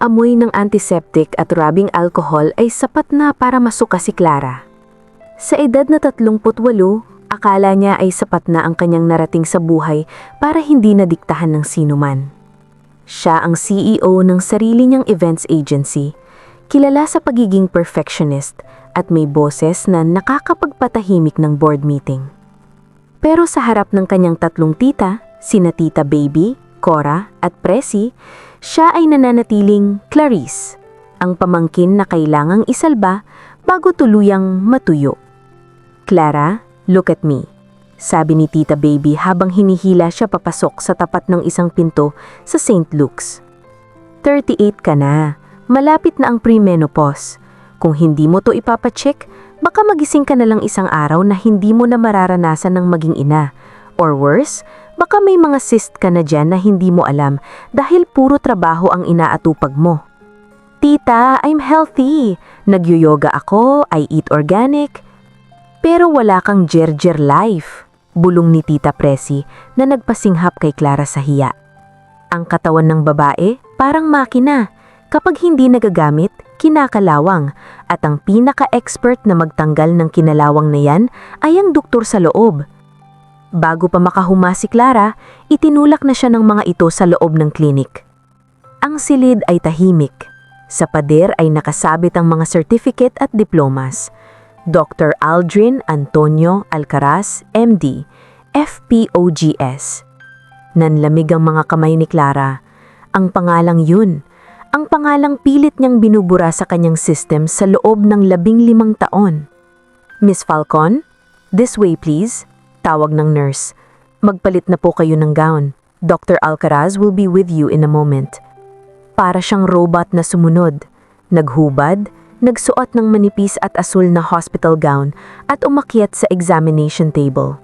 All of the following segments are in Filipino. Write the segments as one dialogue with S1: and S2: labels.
S1: amoy ng antiseptic at rubbing alcohol ay sapat na para masuka si Clara. Sa edad na 38, akala niya ay sapat na ang kanyang narating sa buhay para hindi nadiktahan ng sinuman. Siya ang CEO ng sarili niyang events agency, kilala sa pagiging perfectionist at may boses na nakakapagpatahimik ng board meeting. Pero sa harap ng kanyang tatlong tita, sina Tita Baby, Cora at Presi, siya ay nananatiling Clarice, ang pamangkin na kailangang isalba bago tuluyang matuyo. "Clara, look at me," sabi ni Tita Baby habang hinihila siya papasok sa tapat ng isang pinto sa St. Luke's. 38 ka na, malapit na ang premenopause. Kung hindi mo to ipapacheck, baka magising ka na lang isang araw na hindi mo na mararanasan ng maging ina. Or worse, baka may mga cyst ka na dyan na hindi mo alam dahil puro trabaho ang inaatupag mo. "Tita, I'm healthy. Nagyo-yoga ako, I eat organic." "Pero wala kang gerger life," bulong ni Tita Presi na nagpasinghap kay Clara sa hiya. Ang katawan ng babae parang makina. Kapag hindi nagagamit, kinakalawang, at ang pinaka-expert na magtanggal ng kinalawang na yan ay ang doktor sa loob. Bago pa makahuma si Clara, itinulak na siya ng mga ito sa loob ng klinik. Ang silid ay tahimik. Sa pader ay nakasabit ang mga certificate at diplomas. Dr. Aldrin Antonio Alcaraz, MD, FPOGS. Nanlamig ang mga kamay ni Clara. Ang pangalang yun. Ang pangalang pilit niyang binubura sa kanyang system sa loob ng 15 taon. "Miss Falcon, this way please," tawag ng nurse. "Magpalit na po kayo ng gown. Dr. Alcaraz will be with you in a moment." Para siyang robot na sumunod. Naghubad, nagsuot ng manipis at asul na hospital gown at umakyat sa examination table.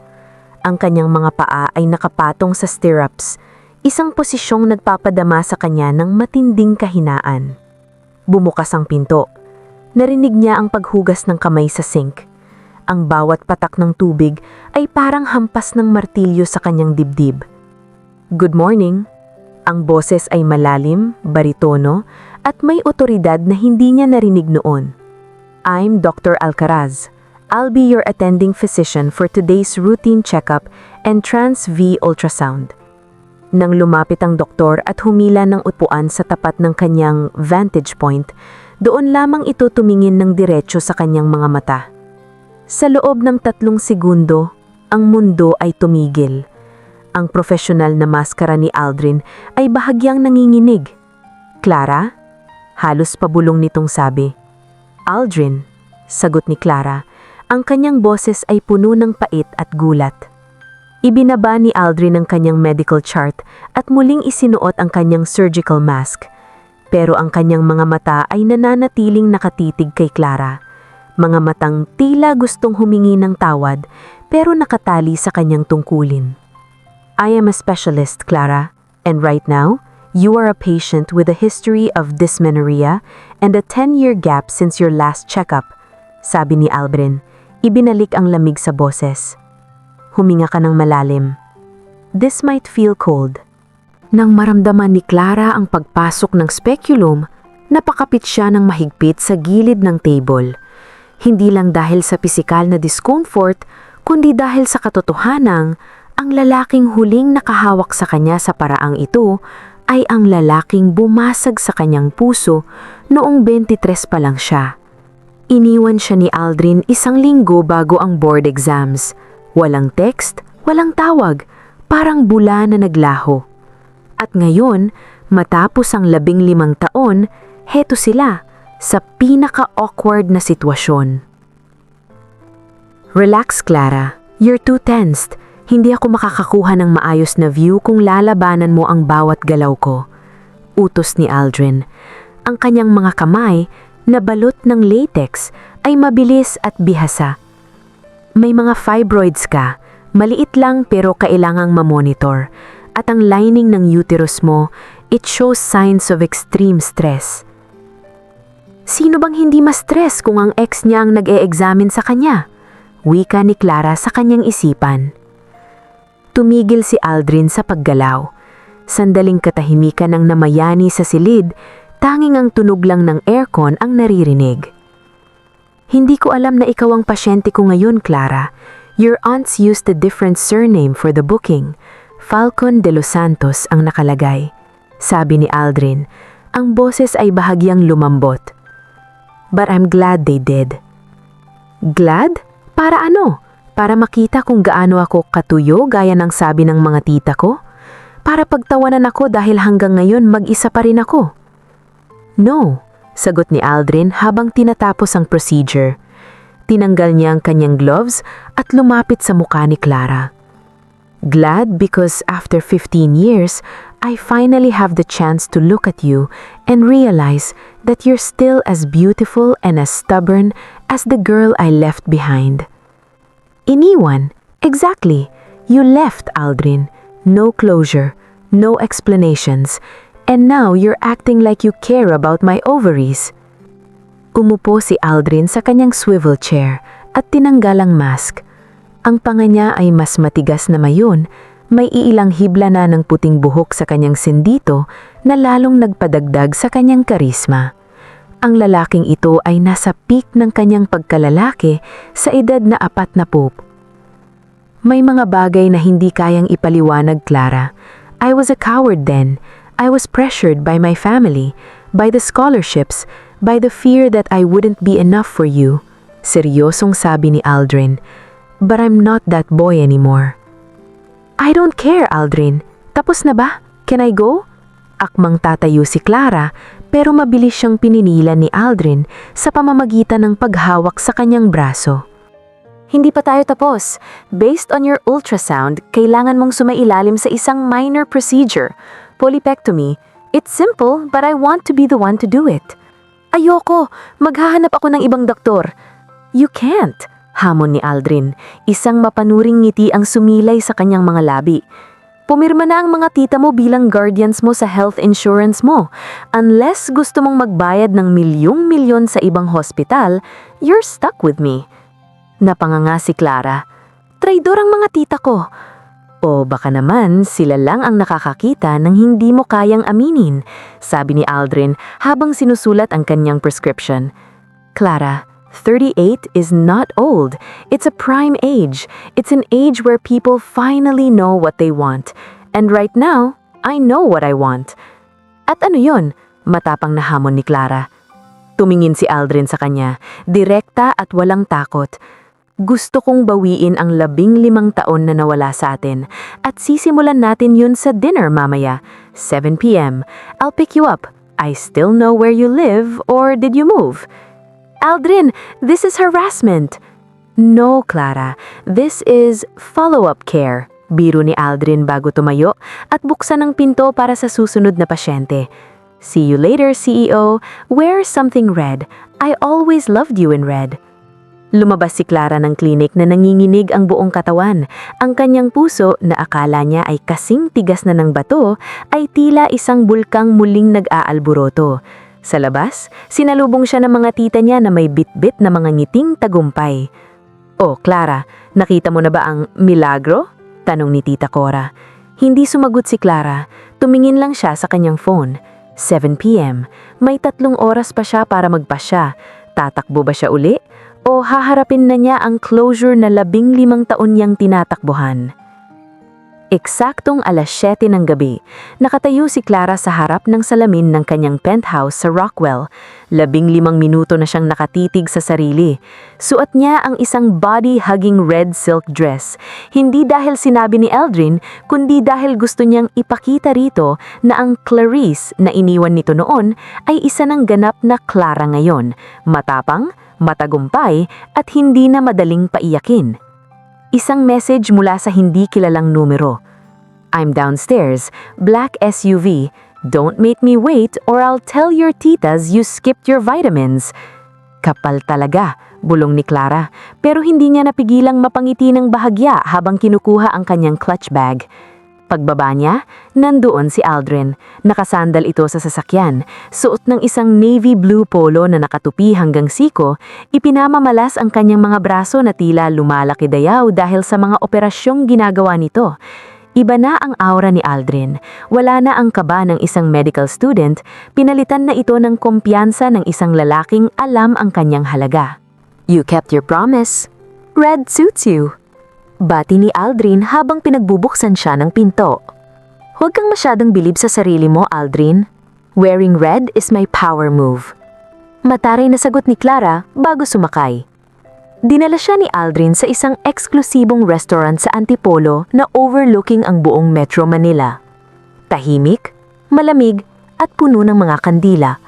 S1: Ang kanyang mga paa ay nakapatong sa stirrups, isang posisyong nagpapadama sa kanya ng matinding kahinaan. Bumukas ang pinto. Narinig niya ang paghugas ng kamay sa sink. Ang bawat patak ng tubig ay parang hampas ng martilyo sa kanyang dibdib. "Good morning." Ang boses ay malalim, baritono, at may otoridad na hindi niya narinig noon. "I'm Dr. Alcaraz. I'll be your attending physician for today's routine checkup and trans-V ultrasound." Nang lumapit ang doktor at humila ng upuan sa tapat ng kanyang vantage point, doon lamang ito tumingin ng diretso sa kanyang mga mata. Sa loob ng 3 segundo, ang mundo ay tumigil. Ang profesional na maskara ni Aldrin ay bahagyang nanginginig. "Clara?" Halos pabulong nitong sabi. "Aldrin," sagot ni Clara. Ang kanyang boses ay puno ng pait at gulat. Ibinaba ni Aldrin ang kanyang medical chart at muling isinuot ang kanyang surgical mask. Pero ang kanyang mga mata ay nananatiling nakatitig kay Clara. Mga matang tila gustong humingi ng tawad pero nakatali sa kanyang tungkulin. "I am a specialist, Clara, and right now, you are a patient with a history of dysmenorrhea and a 10-year gap since your last checkup," sabi ni Aldrin. Ibinalik ang lamig sa boses. Huminga ka ng malalim. "This might feel cold." Nang maramdaman ni Clara ang pagpasok ng speculum, napakapit siya ng mahigpit sa gilid ng table. Hindi lang dahil sa pisikal na discomfort, kundi dahil sa katotohanang ang lalaking huling nakahawak sa kanya sa paraang ito ay ang lalaking bumasag sa kanyang puso noong 23 pa lang siya. Iniwan siya ni Aldrin 1 linggo bago ang board exams. Walang text, walang tawag, parang bula na naglaho. At ngayon, matapos ang 15 taon, heto sila, sa pinaka-awkward na sitwasyon. "Relax, Clara. You're too tensed. Hindi ako makakakuha ng maayos na view kung lalabanan mo ang bawat galaw ko," utos ni Aldrin. Ang kanyang mga kamay, na balot ng latex, ay mabilis at bihasa. "May mga fibroids ka, maliit lang pero kailangang mamonitor. At ang lining ng uterus mo, it shows signs of extreme stress." Sino bang hindi ma-stress kung ang ex niya ang nag-e-examine sa kanya? Wika ni Clara sa kanyang isipan. Tumigil si Aldrin sa paggalaw. Sandaling katahimikan ang namayani sa silid, Tanging ang tunog lang ng aircon ang naririnig. Hindi ko alam na ikaw ang pasyente ko ngayon, Clara. Your aunts used a different surname for the booking. Falcon de los Santos ang nakalagay. Sabi ni Aldrin, ang boses ay bahagyang lumambot. But I'm glad they did. Glad? Para ano? Para makita kung gaano ako katuyo gaya ng sabi ng mga tita ko? Para pagtawanan ako dahil hanggang ngayon mag-isa pa rin ako? No, sagot ni Aldrin habang tinatapos ang procedure. Tinanggal niya ang kanyang gloves at lumapit sa mukha ni Clara. Glad because after 15 years, I finally have the chance to look at you and realize that you're still as beautiful and as stubborn as the girl I left behind. Iniwan. Exactly. You left, Aldrin. No closure, no explanations, and now you're acting like you care about my ovaries. Umupo si Aldrin sa kanyang swivel chair at tinanggal ang mask. Ang panga niya ay mas matigas na mayon, may iilang hibla na ng puting buhok sa kanyang sindito na lalong nagpadagdag sa kanyang karisma. Ang lalaking ito ay nasa peak ng kanyang pagkalalaki sa edad na 40. May mga bagay na hindi kayang ipaliwanag, Clara. I was a coward then. I was pressured by my family, by the scholarships, by the fear that I wouldn't be enough for you. Seryosong sabi ni Aldrin. But I'm not that boy anymore. I don't care, Aldrin. Tapos na ba? Can I go? Akmang tatayo si Clara, pero mabilis siyang pininilan ni Aldrin sa pamamagitan ng paghawak sa kanyang braso. Hindi pa tayo tapos. Based on your ultrasound, kailangan mong sumailalim sa isang minor procedure, polypectomy. It's simple, but I want to be the one to do it. Ayoko, maghahanap ako ng ibang doktor. You can't, hamon ni Aldrin. Isang mapanuring ngiti ang sumilay sa kanyang mga labi. Pumirma na ang mga tita mo bilang guardians mo sa health insurance mo. Unless gusto mong magbayad ng milyong-milyon sa ibang hospital, you're stuck with me. Napanganga si Clara. Traidor ang mga tita ko. O baka naman sila lang ang nakakakita ng hindi mo kayang aminin, sabi ni Aldrin habang sinusulat ang kanyang prescription. Clara, 38 is not old. It's a prime age. It's an age where people finally know what they want. And right now, I know what I want. At ano yon? Matapang na hamon ni Clara. Tumingin si Aldrin sa kanya, direkta at walang takot. Gusto kong bawiin ang 15 taon na nawala sa atin at sisimulan natin yun sa dinner mamaya, 7 p.m. I'll pick you up. I still know where you live, or did you move? Aldrin, this is harassment. No, Clara. This is follow-up care. Biro ni Aldrin bago tumayo at buksan ang pinto para sa susunod na pasyente. See you later, CEO. Wear something red. I always loved you in red. Lumabas si Clara ng klinik na nanginginig ang buong katawan. Ang kanyang puso na akala niya ay kasing tigas na ng bato ay tila isang bulkang muling nag-aalburoto. Sa labas, sinalubong siya ng mga tita niya na may bit-bit na mga ngiting tagumpay. Oh, Clara, nakita mo na ba ang milagro? Tanong ni Tita Cora. Hindi sumagot si Clara. Tumingin lang siya sa kanyang phone. 7 p.m. May 3 oras pa siya para magpasya. Tatakbo ba siya uli? O haharapin na niya ang closure na 15 taon niyang tinatakbuhan? Eksaktong 7:00 ng gabi, nakatayo si Clara sa harap ng salamin ng kanyang penthouse sa Rockwell. 15 minuto na siyang nakatitig sa sarili. Suot niya ang isang body-hugging red silk dress. Hindi dahil sinabi ni Aldrin, kundi dahil gusto niyang ipakita rito na ang Clarice na iniwan nito noon ay isa ng ganap na Clara ngayon. Matapang, matagumpay, at hindi na madaling paiyakin. Isang message mula sa hindi kilalang numero. I'm downstairs, black SUV. Don't make me wait or I'll tell your titas you skipped your vitamins. Kapal talaga, bulong ni Clara, pero hindi niya napigilang mapangiti ng bahagya habang kinukuha ang kanyang clutch bag. Pagbaba niya, nandoon si Aldrin. Nakasandal ito sa sasakyan. Suot ng isang navy blue polo na nakatupi hanggang siko, ipinamamalas ang kanyang mga braso na tila lumalaki dayaw dahil sa mga operasyong ginagawa nito. Iba na ang aura ni Aldrin. Wala na ang kaba ng isang medical student, pinalitan na ito ng kumpiyansa ng isang lalaking alam ang kanyang halaga. You kept your promise. Red suits you. Bati ni Aldrin habang pinagbubuksan siya ng pinto. Huwag kang masyadong bilib sa sarili mo, Aldrin. Wearing red is my power move. Mataray na sagot ni Clara bago sumakay. Dinala siya ni Aldrin sa isang eksklusibong restaurant sa Antipolo na overlooking ang buong Metro Manila. Tahimik, malamig, at puno ng mga kandila.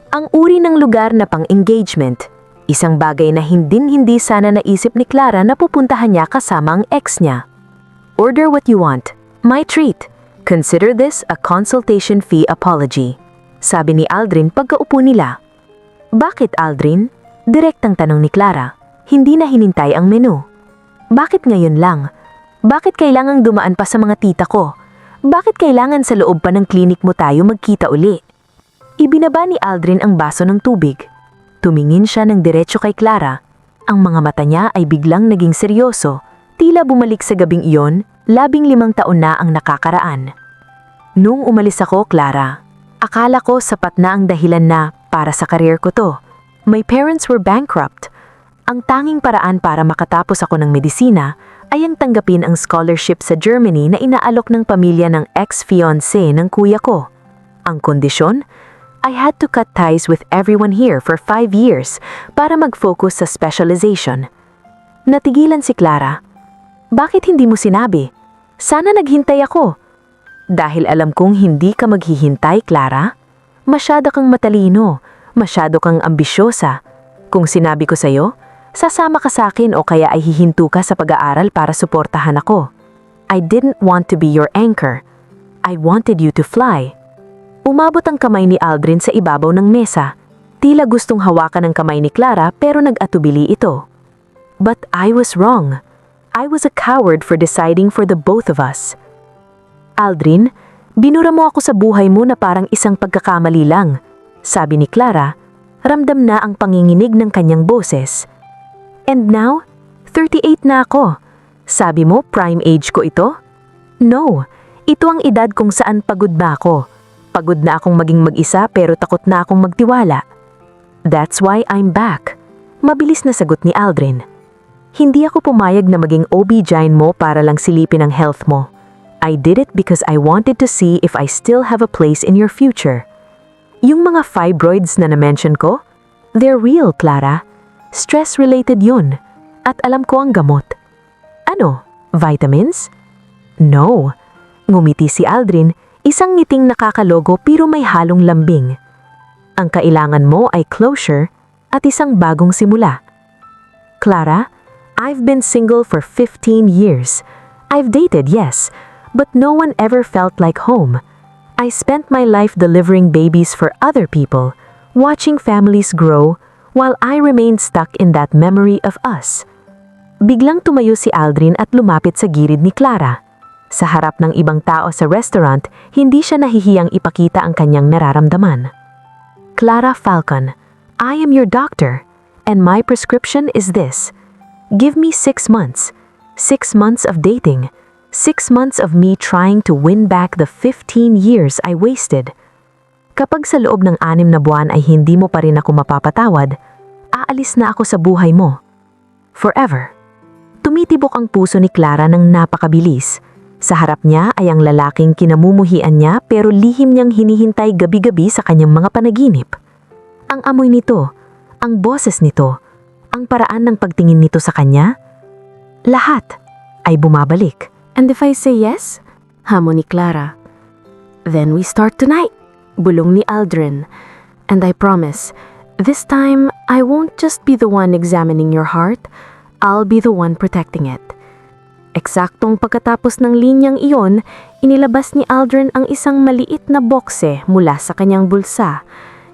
S1: Ang uri ng lugar na pang-engagement, isang bagay na hindi sana naisip ni Clara na pupuntahan niya kasama ang ex niya. Order what you want. My treat. Consider this a consultation fee apology. Sabi ni Aldrin pagkaupo nila. Bakit, Aldrin? Direktang tanong ni Clara. Hindi na hinintay ang menu. Bakit ngayon lang? Bakit kailangang dumaan pa sa mga tita ko? Bakit kailangan sa loob pa ng klinik mo tayo magkita uli? Ibinaba ni Aldrin ang baso ng tubig. Tumingin siya ng diretso kay Clara. Ang mga mata niya ay biglang naging seryoso. Tila bumalik sa gabing iyon, 15 taon na ang nakakaraan. Nung umalis ako, Clara, akala ko sapat na ang dahilan na para sa career ko to. My parents were bankrupt. Ang tanging paraan para makatapos ako ng medisina ay ang tanggapin ang scholarship sa Germany na inaalok ng pamilya ng ex-fiancé ng kuya ko. Ang kondisyon, I had to cut ties with everyone here for 5 years para mag-focus sa specialization. Natigilan si Clara. Bakit hindi mo sinabi? Sana naghintay ako. Dahil alam kong hindi ka maghihintay, Clara. Masyado kang matalino, masyado kang ambisyosa. Kung sinabi ko sa'yo, sasama ka sa akin o kaya ay hihinto ka sa pag-aaral para suportahan ako. I didn't want to be your anchor. I wanted you to fly. Umabot ang kamay ni Aldrin sa ibabaw ng mesa. Tila gustong hawakan ang kamay ni Clara pero nag-atubili ito. But I was wrong. I was a coward for deciding for the both of us. Aldrin, binura mo ako sa buhay mo na parang isang pagkakamali lang. Sabi ni Clara, ramdam na ang panginginig ng kanyang boses. And now, 38 na ako. Sabi mo, prime age ko ito? No, ito ang edad kung saan pagod na ako. Pagod na akong maging mag-isa pero takot na akong magtiwala. That's why I'm back. Mabilis na sagot ni Aldrin. Hindi ako pumayag na maging OB-GYN mo para lang silipin ang health mo. I did it because I wanted to see if I still have a place in your future. Yung mga fibroids na na-mention ko, they're real, Clara. Stress-related yun. At alam ko ang gamot. Ano? Vitamins? No. Ngumiti si Aldrin, isang ngiting nakakalogo pero may halong lambing. Ang kailangan mo ay closure at isang bagong simula. Clara, I've been single for 15 years. I've dated, yes, but no one ever felt like home. I spent my life delivering babies for other people, watching families grow, while I remained stuck in that memory of us. Biglang tumayo si Aldrin at lumapit sa gilid ni Clara. Sa harap ng ibang tao sa restaurant, hindi siya nahihiyang ipakita ang kanyang nararamdaman. Clara Falcon, I am your doctor, and my prescription is this. Give me 6 months. 6 months of dating. 6 months of me trying to win back the 15 years I wasted. Kapag sa loob ng 6 na buwan ay hindi mo pa rin ako mapapatawad, aalis na ako sa buhay mo. Forever. Tumitibok ang puso ni Clara ng napakabilis. Sa harap niya ay ang lalaking kinamumuhian niya pero lihim niyang hinihintay gabi-gabi sa kanyang mga panaginip. Ang amoy nito, ang boses nito, ang paraan ng pagtingin nito sa kanya, lahat ay bumabalik.
S2: And if I say yes? Hamon ni Clara. Then we start tonight. Bulong ni Aldrin. And I promise, this time I won't just be the one examining your heart, I'll be the one protecting it. Eksaktong pagkatapos ng linyang iyon, inilabas ni Aldrin ang isang maliit na bokse mula sa kanyang bulsa.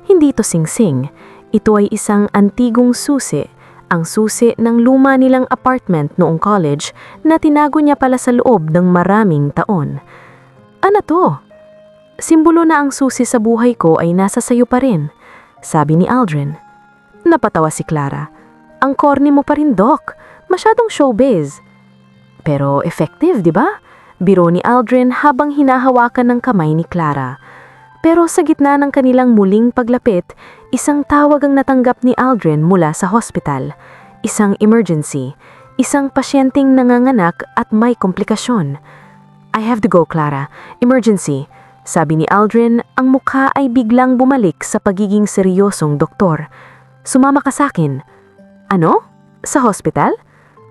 S2: Hindi ito singsing. Ito ay isang antigong susi, ang susi ng luma nilang apartment noong college na tinago niya pala sa loob ng maraming taon. Ano to? Simbolo na ang susi sa buhay ko ay nasa sayo pa rin, sabi ni Aldrin. Napatawa si Clara. Ang corny mo pa rin, Doc. Masyadong showbiz. Pero effective, di ba? Biro ni Aldrin habang hinahawakan ng kamay ni Clara. Pero sa gitna ng kanilang muling paglapit, isang tawag ang natanggap ni Aldrin mula sa hospital. Isang emergency. Isang pasyenteng nanganganak at may komplikasyon. I have to go, Clara. Emergency. Sabi ni Aldrin, ang mukha ay biglang bumalik sa pagiging seryosong doktor. Sumama ka sa akin. Ano? Sa hospital?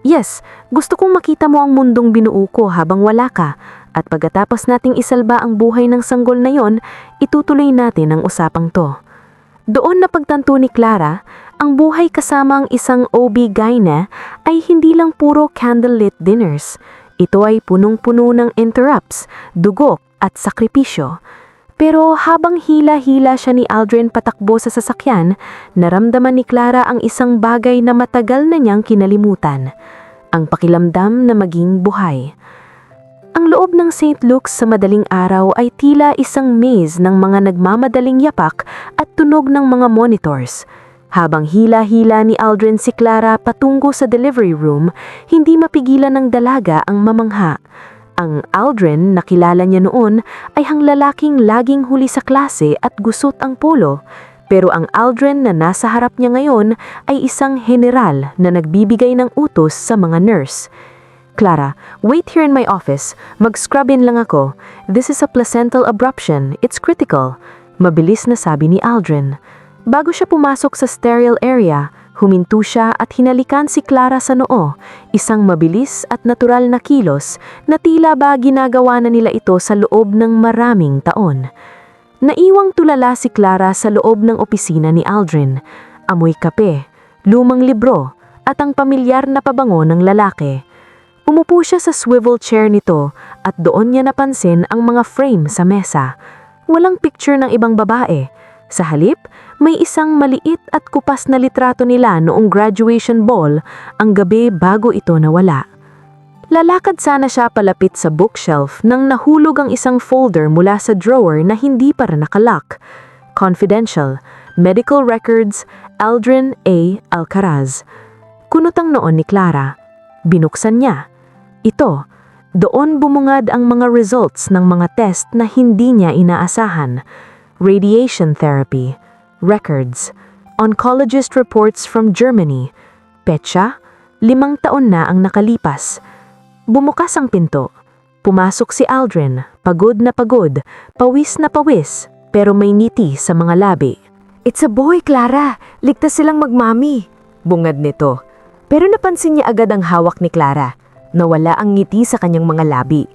S2: Yes, gusto kong makita mo ang mundong binuo ko habang wala ka. At pagkatapos nating isalba ang buhay ng sanggol na yon, itutuloy natin ang usapang to. Doon na pagtanto ni Clara, ang buhay kasama ang isang OB-GYN ay hindi lang puro candlelit dinners. Ito ay punong-puno ng interrupts, dugok at sakripisyo. Pero habang hila-hila siya ni Aldrin patakbo sa sasakyan, naramdaman ni Clara ang isang bagay na matagal na niyang kinalimutan. Ang pakilamdam na maging buhay. Ang loob ng St. Luke's sa madaling araw ay tila isang maze ng mga nagmamadaling yapak at tunog ng mga monitors. Habang hila-hila ni Aldrin si Clara patungo sa delivery room, hindi mapigilan ng dalaga ang mamangha. Ang Aldrin na kilala niya noon ay ang lalaking laging huli sa klase at gusot ang polo. Pero ang Aldrin na nasa harap niya ngayon ay isang general na nagbibigay ng utos sa mga nurse. Clara, wait here in my office. Mag-scrub in lang ako. This is a placental abruption. It's critical. Mabilis na sabi ni Aldrin. Bago siya pumasok sa sterile area, huminto siya at hinalikan si Clara sa noo, isang mabilis at natural na kilos na tila ba ginagawa na nila ito sa loob ng maraming taon. Naiwang tulala si Clara sa loob ng opisina ni Aldrin. Amoy kape, lumang libro, at ang pamilyar na pabango ng lalaki. Umupo siya sa swivel chair nito at doon niya napansin ang mga frame sa mesa. Walang picture ng ibang babae. Sa halip, may isang maliit at kupas na litrato nila noong graduation ball ang gabi bago ito nawala. Lalakad sana siya palapit sa bookshelf nang nahulog ang isang folder mula sa drawer na hindi pa nakalock. Confidential, Medical Records, Aldrin A. Alcaraz. Kunutang noon ni Clara. Binuksan niya. Ito, doon bumungad ang mga results ng mga test na hindi niya inaasahan. Radiation therapy, records, oncologist reports from Germany. Petsa, 5 taon na ang nakalipas. Bumukas ang pinto. Pumasok si Aldrin, pagod na pagod, pawis na pawis, pero may ngiti sa mga labi. It's a boy, Clara. Ligtas silang magmami. Bungad nito. Pero napansin niya agad ang hawak ni Clara. Nawala ang ngiti sa kanyang mga labi.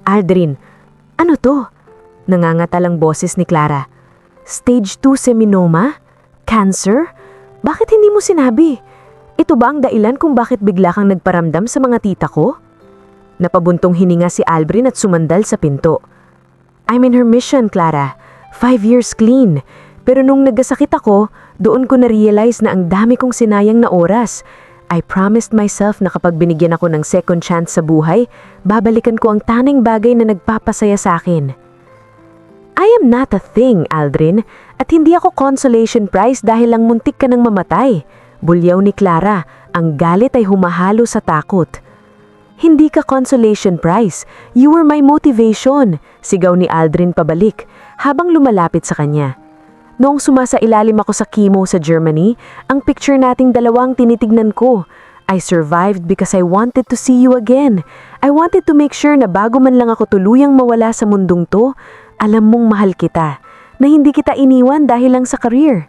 S2: Aldrin, ano to? Nangangatalang boses ni Clara. Stage 2 seminoma? Cancer? Bakit hindi mo sinabi? Ito ba ang dahilan kung bakit bigla kang nagparamdam sa mga tita ko? Napabuntong hininga si Aldrin at sumandal sa pinto. I'm in remission, Clara. 5 years clean. Pero nung nagkasakit ako, doon ko na-realize na ang dami kong sinayang na oras. I promised myself na kapag binigyan ako ng second chance sa buhay, babalikan ko ang taning bagay na nagpapasaya sa akin. I am not a thing, Aldrin, at hindi ako consolation prize dahil lang muntik ka nang mamatay. Bulyaw ni Clara, ang galit ay humahalo sa takot. Hindi ka consolation prize, you were my motivation, sigaw ni Aldrin pabalik, habang lumalapit sa kanya. Noong sumasailalim ako sa chemo sa Germany, ang picture nating dalawang tinitignan ko. I survived because I wanted to see you again. I wanted to make sure na bago man lang ako tuluyang mawala sa mundong to, alam mong mahal kita, na hindi kita iniwan dahil lang sa career.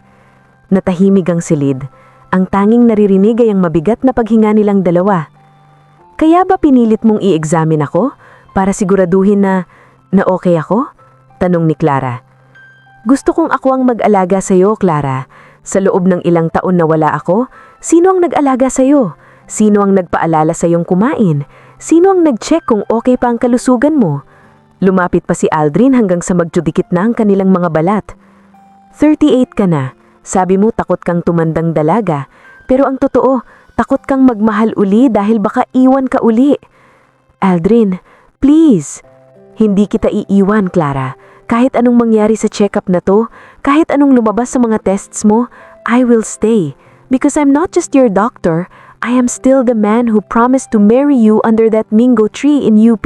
S2: Natahimig ang silid. Ang tanging naririnig ay ang mabigat na paghinga nilang dalawa. Kaya ba pinilit mong i-examine ako para siguraduhin na okay ako? Tanong ni Clara. Gusto kong ako ang mag-alaga sa iyo, Clara. Sa loob ng ilang taon na wala ako, sino ang nag-alaga sa iyo? Sino ang nagpaalala sa iyong kumain? Sino ang nag-check kung okay pa ang kalusugan mo? Lumapit pa si Aldrin hanggang sa magtudikit na ang kanilang mga balat. 38 ka na. Sabi mo takot kang tumandang dalaga. Pero ang totoo, takot kang magmahal uli dahil baka iwan ka uli. Aldrin, please. Hindi kita iiwan, Clara. Kahit anong mangyari sa check-up na to, kahit anong lumabas sa mga tests mo, I will stay. Because I'm not just your doctor, I am still the man who promised to marry you under that mango tree in UP.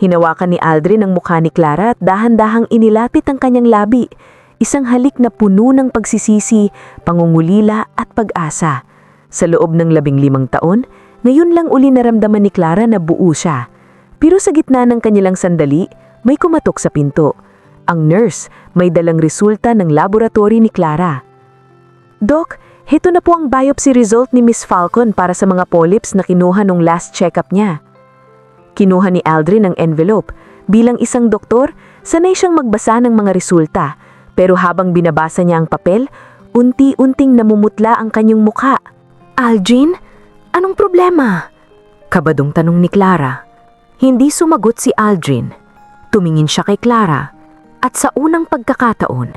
S1: Hinawakan ni Aldrin ang mukha ni Clara at dahan-dahang inilapit ang kanyang labi. Isang halik na puno ng pagsisisi, pangungulila at pag-asa. Sa loob ng 15 taon, ngayon lang uli naramdaman ni Clara na buo siya. Pero sa gitna ng kanilang sandali, may kumatok sa pinto. Ang nurse may dalang resulta ng laboratory ni Clara. Doc, heto na po ang biopsy result ni Miss Falcon para sa mga polyps na kinuha nung last check-up niya. Kinuha ni Aldrin ang envelope. Bilang isang doktor, sanay siyang magbasa ng mga resulta. Pero habang binabasa niya ang papel, unti-unting namumutla ang kanyang mukha.
S2: Aldrin, anong problema? Kabadong tanong ni Clara. Hindi sumagot si Aldrin. Tumingin siya kay Clara. At sa unang pagkakataon,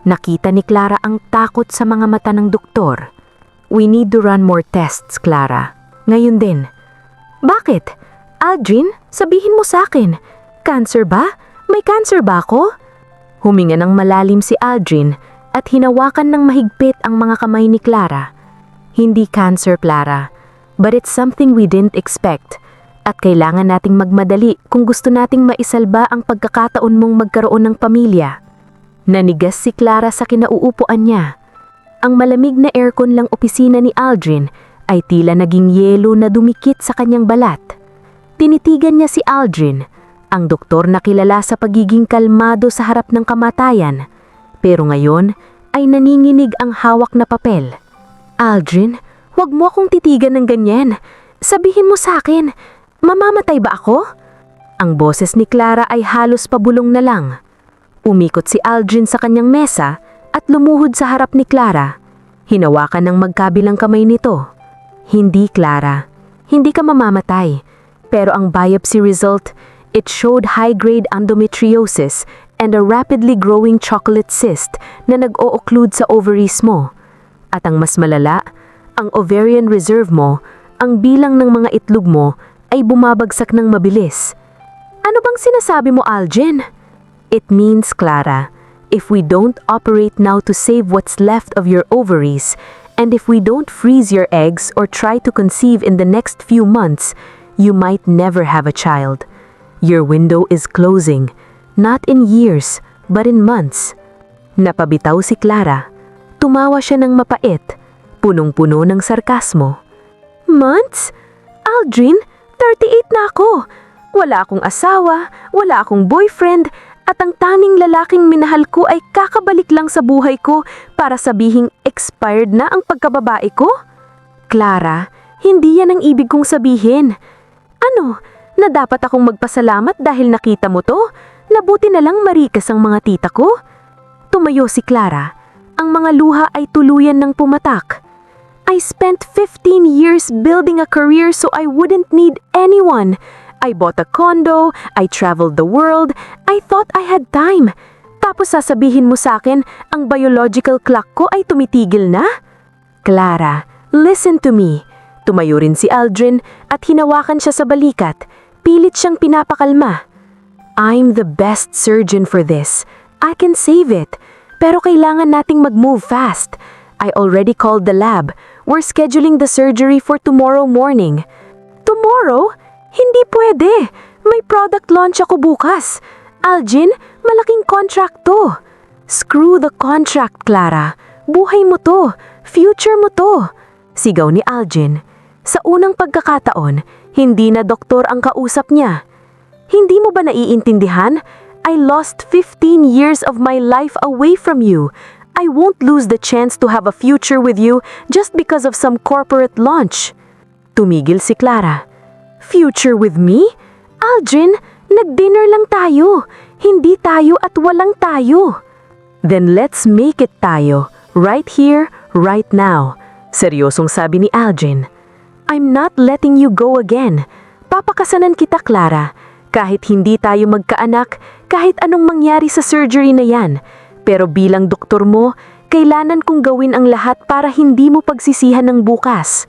S2: nakita ni Clara ang takot sa mga mata ng doktor. We need to run more tests, Clara. Ngayon din. Bakit? Aldrin, sabihin mo sa akin. Cancer ba? May cancer ba ako? Huminga ng malalim si Aldrin at hinawakan ng mahigpit ang mga kamay ni Clara. Hindi cancer, Clara. But it's something we didn't expect. At kailangan nating magmadali kung gusto nating maisalba ang pagkakataon mong magkaroon ng pamilya. Nanigas si Clara sa kinauupuan niya. Ang malamig na aircon lang opisina ni Aldrin ay tila naging yelo na dumikit sa kanyang balat. Tinitigan niya si Aldrin, ang doktor na kilala sa pagiging kalmado sa harap ng kamatayan. Pero ngayon ay naninginig ang hawak na papel. Aldrin, huwag mo akong titigan ng ganyan. Sabihin mo sa akin, mamamatay ba ako? Ang boses ni Clara ay halos pabulong na lang. Umikot si Aldrin sa kanyang mesa at lumuhod sa harap ni Clara. Hinawakan ng magkabilang kamay nito. Hindi, Clara. Hindi ka mamamatay. Pero ang biopsy result, it showed high-grade endometriosis and a rapidly growing chocolate cyst na nag-o-occlude sa ovaries mo. At ang mas malala, ang ovarian reserve mo, ang bilang ng mga itlog mo, ay bumabagsak ng mabilis. Ano bang sinasabi mo, Aldrin? It means, Clara, if we don't operate now to save what's left of your ovaries, and if we don't freeze your eggs or try to conceive in the next few months, you might never have a child. Your window is closing, not in years, but in months. Napabitaw si Clara. Tumawa siya ng mapait, punong-puno ng sarkasmo. Months? Aldrin, 38 na ako. Wala akong asawa, wala akong boyfriend, at ang tanging lalaking minahal ko ay kakabalik lang sa buhay ko para sabihing expired na ang pagkababae ko? Clara, hindi yan ang ibig kong sabihin. Ano, na dapat akong magpasalamat dahil nakita mo to? Nabuti na lang marikas ang mga tita ko? Tumayo si Clara. Ang mga luha ay tuluyan ng pumatak. I spent 15 years building a career so I wouldn't need anyone. I bought a condo, I traveled the world, I thought I had time. Tapos sasabihin mo sa akin, ang biological clock ko ay tumitigil na? Clara, listen to me. Tumayo rin si Aldrin at hinawakan siya sa balikat. Pilit siyang pinapakalma. I'm the best surgeon for this. I can save it. Pero kailangan nating mag-move fast. I already called the lab. We're scheduling the surgery for tomorrow morning. Tomorrow? Hindi pwede. May product launch ako bukas. Aldrin, malaking contract to. Screw the contract, Clara. Buhay mo to. Future mo to. Sigaw ni Aldrin. Sa unang pagkakataon, hindi na doktor ang kausap niya. Hindi mo ba naiintindihan? I lost 15 years of my life away from you. I won't lose the chance to have a future with you just because of some corporate launch. Tumigil si Clara. Future with me? Aldrin, nag-dinner lang tayo. Hindi tayo at walang tayo. Then let's make it tayo. Right here, right now. Seryosong sabi ni Aldrin. I'm not letting you go again. Papakasanan kita, Clara. Kahit hindi tayo magkaanak, kahit anong mangyari sa surgery na yan. Pero bilang doktor mo, kailangan kong gawin ang lahat para hindi mo pagsisihan ng bukas.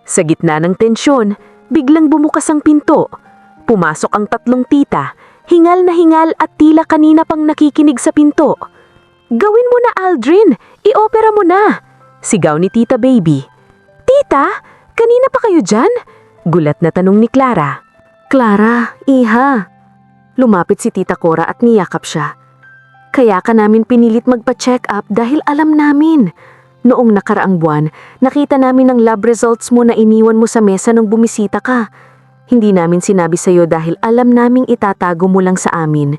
S2: Sa gitna ng tensyon, biglang bumukas ang pinto. Pumasok ang 3 tita, hingal na hingal at tila kanina pang nakikinig sa pinto. Gawin mo na, Aldrin! I-opera mo na! Sigaw ni Tita Baby. Tita? Kanina pa kayo dyan? Gulat na tanong ni Clara. Clara, iha.
S1: Lumapit si Tita Cora at niyakap siya. Kaya ka namin pinilit magpa-check up dahil alam namin. Noong nakaraang buwan, nakita namin ang lab results mo na iniwan mo sa mesa nung bumisita ka. Hindi namin sinabi sa'yo dahil alam naming itatago mo lang sa amin.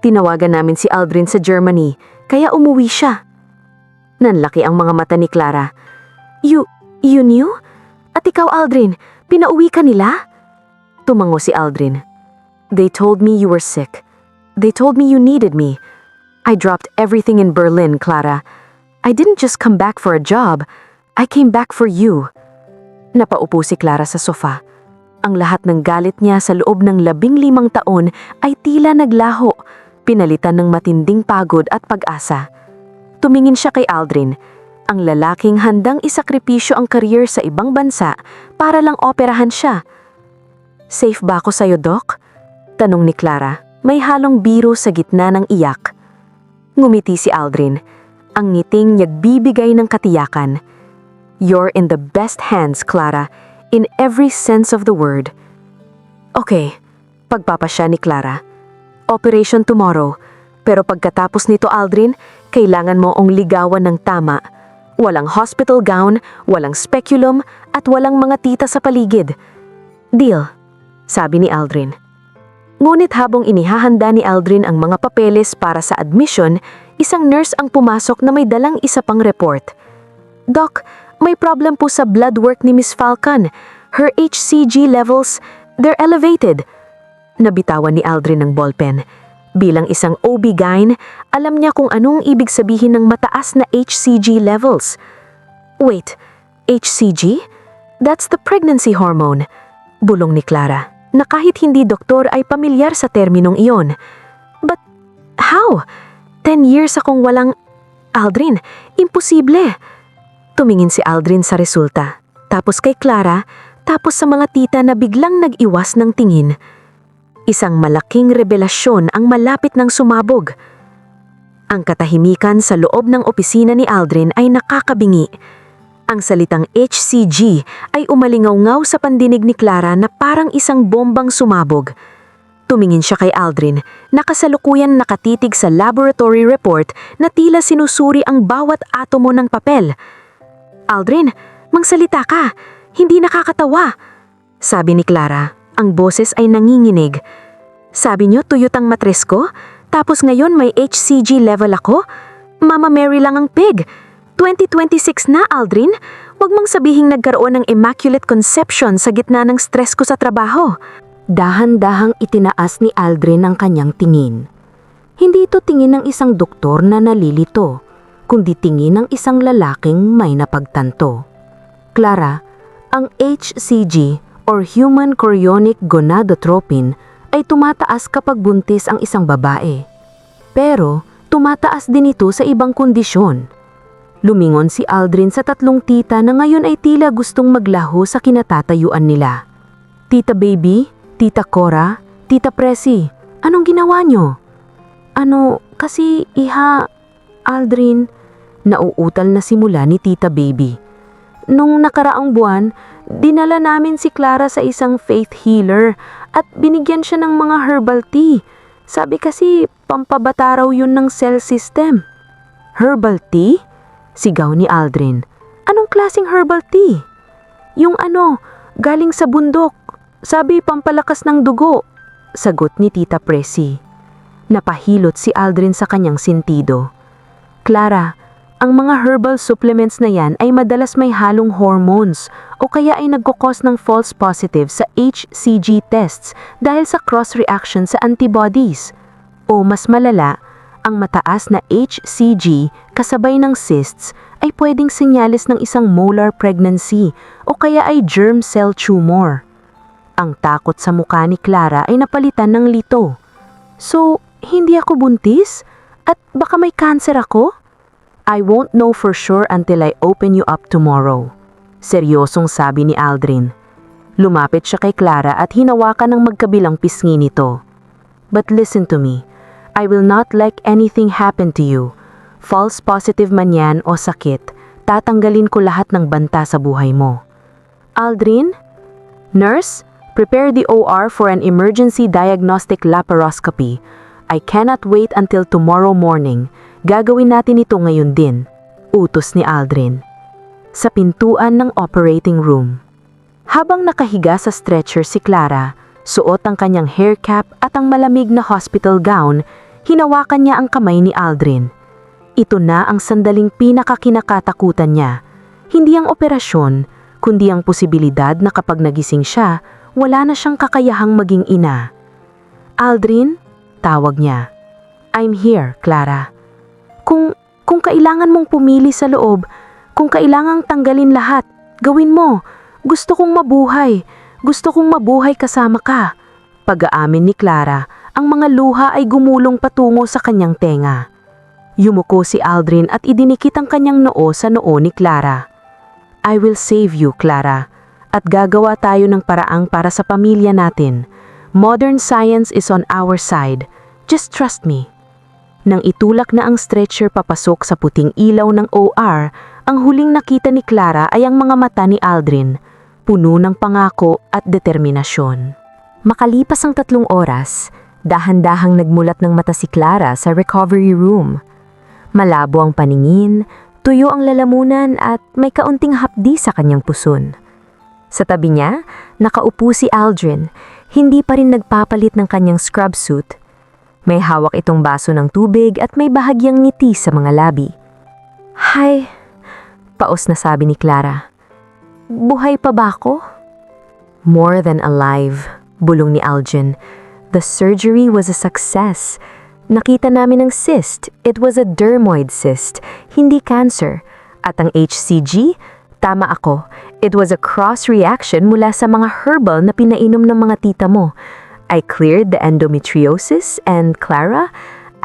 S1: Tinawagan namin si Aldrin sa Germany, kaya umuwi siya. Nanlaki ang mga mata ni Clara. You knew? At ikaw, Aldrin, pinauwi ka nila? Tumango si Aldrin. They told me you were sick. They told me you needed me. I dropped everything in Berlin, Clara. I didn't just come back for a job. I came back for you. Napaupo si Clara sa sofa. Ang lahat ng galit niya sa loob ng 15 taon ay tila naglaho, pinalitan ng matinding pagod at pag-asa. Tumingin siya kay Aldrin, ang lalaking handang isakripisyo ang career sa ibang bansa para lang operahan siya. Safe ba ako sa'yo, Doc? Tanong ni Clara, may halong biro sa gitna ng iyak. Ngumiti si Aldrin, ang ngiting nagbibigay ng katiyakan. You're in the best hands, Clara, in every sense of the word. Okay, pagpapasya ni Clara. Operation tomorrow, pero pagkatapos nito, Aldrin, kailangan mo ong ligawan ng tama. Walang hospital gown, walang speculum, at walang mga tita sa paligid. Deal, sabi ni Aldrin. Ngunit habang inihahanda ni Aldrin ang mga papeles para sa admission, isang nurse ang pumasok na may dalang isa pang report. Doc, may problem po sa blood work ni Miss Falcon. Her HCG levels, they're elevated. Nabitawan ni Aldrin ng ballpen. Bilang isang OB-GYN, alam niya kung anong ibig sabihin ng mataas na HCG levels. Wait, HCG? That's the pregnancy hormone. Bulong ni Clara, na kahit hindi doktor ay pamilyar sa terminong iyon. But how? 10 years akong walang... Aldrin, imposible. Tumingin si Aldrin sa resulta, tapos kay Clara, tapos sa mga tita na biglang nag-iwas ng tingin. Isang malaking revelasyon ang malapit ng sumabog. Ang katahimikan sa loob ng opisina ni Aldrin ay nakakabingi. Ang salitang HCG ay umalingaw-ngaw sa pandinig ni Clara na parang isang bombang sumabog. Tumingin siya kay Aldrin, na kasalukuyan nakatitig sa laboratory report na tila sinusuri ang bawat atomo ng papel. Aldrin, magsalita ka. Hindi nakakatawa. Sabi ni Clara, ang boses ay nanginginig. Sabi niyo tuyot ang matres ko, tapos ngayon may HCG level ako? Mama Mary lang ang pig. 2026 na, Aldrin. Huwag mong sabihing nagkaroon ng immaculate conception sa gitna ng stress ko sa trabaho.
S2: Dahan-dahang itinaas ni Aldrin ang kanyang tingin. Hindi ito tingin ng isang doktor na nalilito, kundi tingin ng isang lalaking may napagtanto. Clara, ang HCG or Human Chorionic Gonadotropin ay tumataas kapag buntis ang isang babae. Pero tumataas din ito sa ibang kondisyon. Lumingon si Aldrin sa tatlong tita na ngayon ay tila gustong maglaho sa kinatatayuan nila. Tita Baby, Tita Cora, Tita Presi, anong ginawa nyo? Kasi iha, Aldrin, nauutal na simula ni Tita Baby. Nung nakaraang buwan, dinala namin si Clara sa isang faith healer at binigyan siya ng mga herbal tea. Sabi kasi pampabata raw yun ng cell system. Herbal tea? Sigaw ni Aldrin. Anong klaseng herbal tea? Yung galing sa bundok. Sabi pampalakas ng dugo. Sagot ni Tita Presi. Napahilot si Aldrin sa kanyang sentido. Clara, ang mga herbal supplements na yan ay madalas may halong hormones o kaya ay nagkukos ng false positive sa HCG tests dahil sa cross-reaction sa antibodies. O mas malala, ang mataas na HCG kasabay ng cysts ay pwedeng senyales ng isang molar pregnancy o kaya ay germ cell tumor. Ang takot sa mukha ni Clara ay napalitan ng lito. So, hindi ako buntis? At baka may cancer ako? I won't know for sure until I open you up tomorrow. Seryosong sabi ni Aldrin. Lumapit siya kay Clara at hinawakan ng magkabilang pisngi nito. But listen to me. I will not let anything happen to you. False positive man yan o sakit, tatanggalin ko lahat ng banta sa buhay mo. Aldrin? Nurse? Prepare the OR for an emergency diagnostic laparoscopy. I cannot wait until tomorrow morning. Gagawin natin ito ngayon din, utos ni Aldrin. Sa pintuan ng operating room. Habang nakahiga sa stretcher si Clara, suot ang kanyang hair cap at ang malamig na hospital gown, hinawakan niya ang kamay ni Aldrin. Ito na ang sandaling pinakakinakatakutan niya. Hindi ang operasyon, kundi ang posibilidad na kapag nagising siya, wala na siyang kakayahang maging ina. Aldrin, tawag niya. I'm here, Clara. Kung kailangan mong pumili sa loob, kung kailangang tanggalin lahat, gawin mo. Gusto kong mabuhay. Gusto kong mabuhay kasama ka. Pag-aamin ni Clara, ang mga luha ay gumulong patungo sa kanyang tenga. Yumuko si Aldrin at idinikit ang kanyang noo sa noo ni Clara. I will save you, Clara. At gagawa tayo ng paraang para sa pamilya natin. Modern science is on our side. Just trust me. Nang itulak na ang stretcher papasok sa puting ilaw ng OR, ang huling nakita ni Clara ay ang mga mata ni Aldrin, puno ng pangako at determinasyon.
S1: Makalipas ang 3 oras, dahan-dahang nagmulat ng mata si Clara sa recovery room. Malabo ang paningin, tuyo ang lalamunan at may kaunting hapdi sa kanyang puson. Sa tabi niya, nakaupo si Aldrin, hindi pa rin nagpapalit ng kanyang scrub suit. May hawak itong baso ng tubig at may bahagyang ngiti sa mga labi. Hi, paos na sabi ni Clara. Buhay pa ba ako? More than alive, bulong ni Aldrin. The surgery was a success. Nakita namin ang cyst. It was a dermoid cyst, hindi cancer. At ang HCG, tama ako. It was a cross-reaction mula sa mga herbal na pinainom ng mga tita mo. I cleared the endometriosis and, Clara,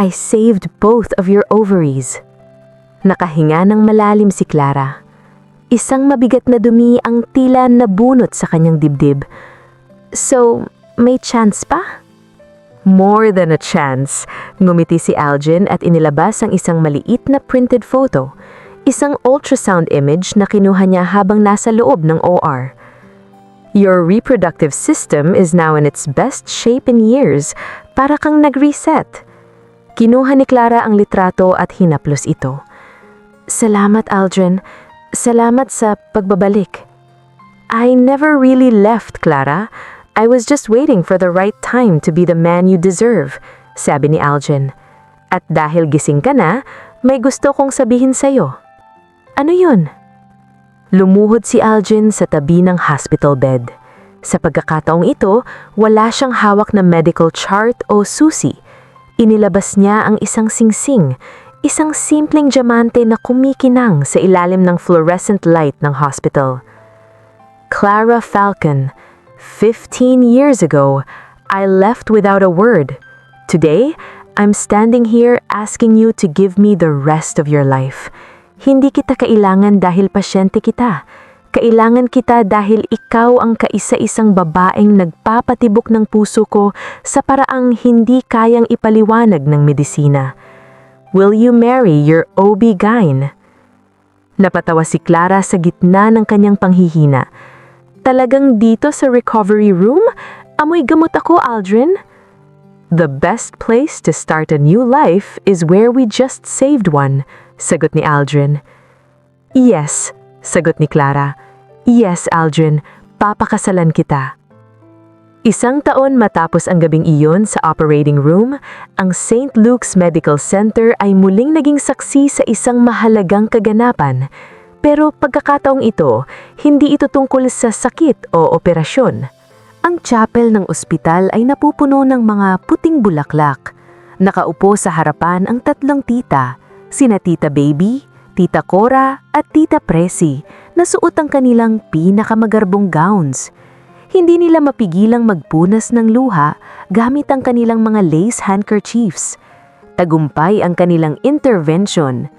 S1: I saved both of your ovaries. Nakahinga ng malalim si Clara. Isang mabigat na dumi ang tila nabunot sa kanyang dibdib. So, may chance pa? More than a chance. Ngumiti si Aldrin at inilabas ang isang maliit na printed photo. Isang ultrasound image na kinuha niya habang nasa loob ng OR. Your reproductive system is now in its best shape in years, para kang nag-reset. Kinuha ni Clara ang litrato at hinaplos ito. Salamat, Aldrin. Salamat sa pagbabalik. I never really left, Clara. I was just waiting for the right time to be the man you deserve, sabi ni Aldrin. At dahil gising ka na, may gusto kong sabihin sa'yo. Ano yun? Lumuhod si Aldrin sa tabi ng hospital bed. Sa pagkakataong ito, wala siyang hawak na medical chart o susi. Inilabas niya ang isang singsing, isang simpleng diamante na kumikinang sa ilalim ng fluorescent light ng hospital. Clara Falcon, 15 years ago, I left without a word. Today, I'm standing here asking you to give me the rest of your life. Hindi kita kailangan dahil pasyente kita. Kailangan kita dahil ikaw ang kaisa-isang babaeng nagpapatibok ng puso ko sa paraang hindi kayang ipaliwanag ng medisina. Will you marry your OB-GYN? Napatawa si Clara sa gitna ng kanyang panghihina. Talagang dito sa recovery room? Amoy gamot ako, Aldrin. The best place to start a new life is where we just saved one, sagot ni Aldrin. Yes, sagot ni Clara. Yes, Aldrin, papakasalan kita. 1 taon matapos ang gabing iyon sa operating room, ang St. Luke's Medical Center ay muling naging saksi sa isang mahalagang kaganapan. Pero pagkakataong ito, hindi ito tungkol sa sakit o operasyon. Ang chapel ng ospital ay napupuno ng mga puting bulaklak. Nakaupo sa harapan ang 3 tita, sina Tita Baby, Tita Cora at Tita Presi, na suot ang kanilang pinakamagarbong gowns. Hindi nila mapigilang magpunas ng luha gamit ang kanilang mga lace handkerchiefs. Tagumpay ang kanilang intervention.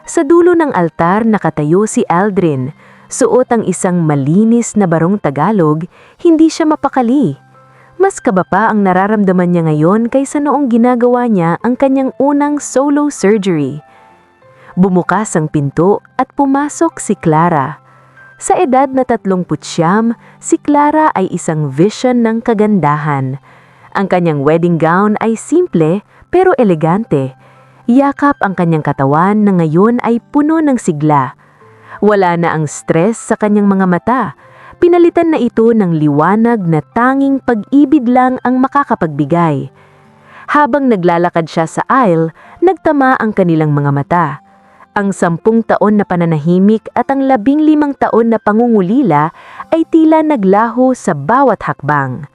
S1: Sa dulo ng altar nakatayo si Aldrin, suot ang isang malinis na barong Tagalog, hindi siya mapakali. Mas kaba pa ang nararamdaman niya ngayon kaysa noong ginagawa niya ang kanyang unang solo surgery. Bumukas ang pinto at pumasok si Clara. Sa edad na 39, si Clara ay isang vision ng kagandahan. Ang kanyang wedding gown ay simple pero elegante. Yakap ang kanyang katawan na ngayon ay puno ng sigla. Wala na ang stress sa kanyang mga mata. Pinalitan na ito ng liwanag na tanging pag-ibig lang ang makakapagbigay. Habang naglalakad siya sa aisle, nagtama ang kanilang mga mata. Ang 10 taon na pananahimik at ang 15 taon na pangungulila ay tila naglaho sa bawat hakbang.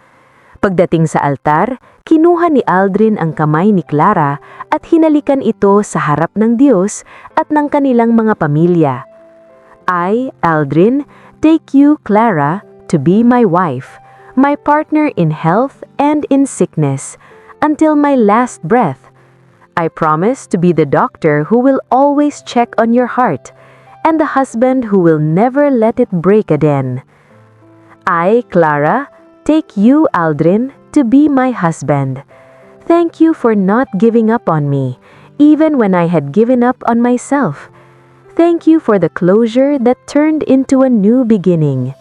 S1: Pagdating sa altar, kinuha ni Aldrin ang kamay ni Clara at hinalikan ito sa harap ng Diyos at ng kanilang mga pamilya. I, Aldrin, take you, Clara, to be my wife, my partner in health and in sickness, until my last breath. I promise to be the doctor who will always check on your heart, and the husband who will never let it break again. I, Clara, take you, Aldrin, to be my husband. Thank you for not giving up on me, even when I had given up on myself. Thank you for the closure that turned into a new beginning.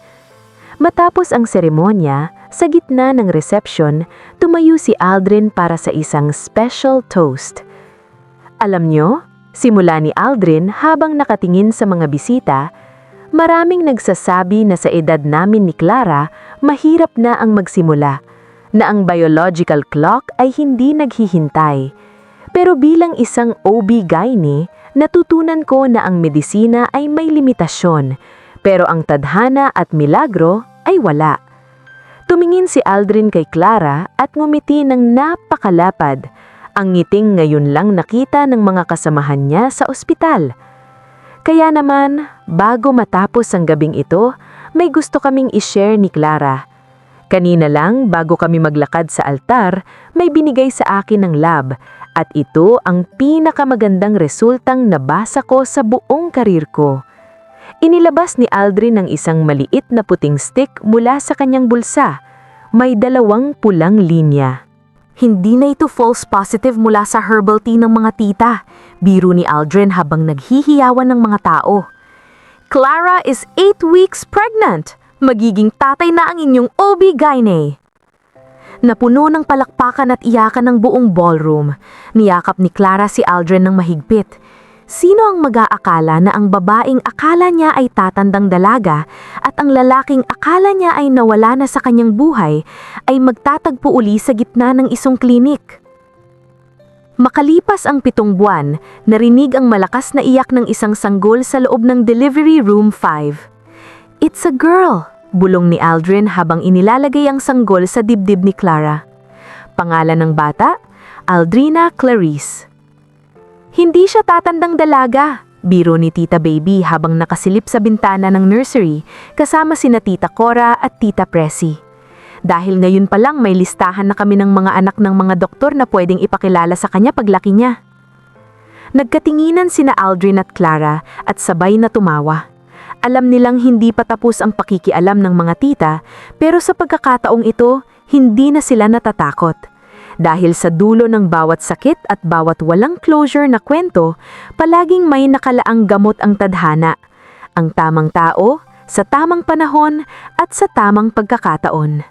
S1: Matapos ang seremonya, sa gitna ng reception, tumayo si Aldrin para sa isang special toast. Alam nyo, simula ni Aldrin habang nakatingin sa mga bisita, maraming nagsasabi na sa edad namin ni Clara, mahirap na ang magsimula, na ang biological clock ay hindi naghihintay. Pero bilang isang OB-GYN, natutunan ko na ang medisina ay may limitasyon, pero ang tadhana at milagro ay wala. Tumingin si Aldrin kay Clara at ngumiti ng napakalapad. Ang ngiting ngayon lang nakita ng mga kasamahan niya sa ospital. Kaya naman, bago matapos ang gabing ito, may gusto kaming i-share ni Clara. Kanina lang, bago kami maglakad sa altar, may binigay sa akin ng lab, at ito ang pinakamagandang resultang nabasa ko sa buong karir ko. Inilabas ni Aldrin ang isang maliit na puting stick mula sa kanyang bulsa. May 2 pulang linya. Hindi na ito false positive mula sa herbal tea ng mga tita, biro ni Aldrin habang naghihiyawan ng mga tao. Clara is 8 weeks pregnant! Magiging tatay na ang inyong OB-GYN. Napuno ng palakpakan at iyakan ng buong ballroom. Niyakap ni Clara si Aldrin ng mahigpit. Sino ang mag-aakala na ang babaeng akala niya ay tatandang dalaga at ang lalaking akala niya ay nawala na sa kanyang buhay ay magtatagpo uli sa gitna ng isang klinik? Makalipas ang 7 buwan, narinig ang malakas na iyak ng isang sanggol sa loob ng delivery room 5. It's a girl, bulong ni Aldrin habang inilalagay ang sanggol sa dibdib ni Clara. Pangalan ng bata, Aldrina Clarice. Hindi siya tatandang dalaga, biro ni Tita Baby habang nakasilip sa bintana ng nursery kasama sina Tita Cora at Tita Pressy. Dahil ngayon pa lang may listahan na kami ng mga anak ng mga doktor na pwedeng ipakilala sa kanya paglaki niya. Nagkatinginan sina Aldrin at Clara at sabay na tumawa. Alam nilang hindi pa tapos ang pakikialam ng mga tita, pero sa pagkakataong ito, hindi na sila natatakot. Dahil sa dulo ng bawat sakit at bawat walang closure na kwento, palaging may nakalaang gamot ang tadhana. Ang tamang tao, sa tamang panahon at sa tamang pagkakataon.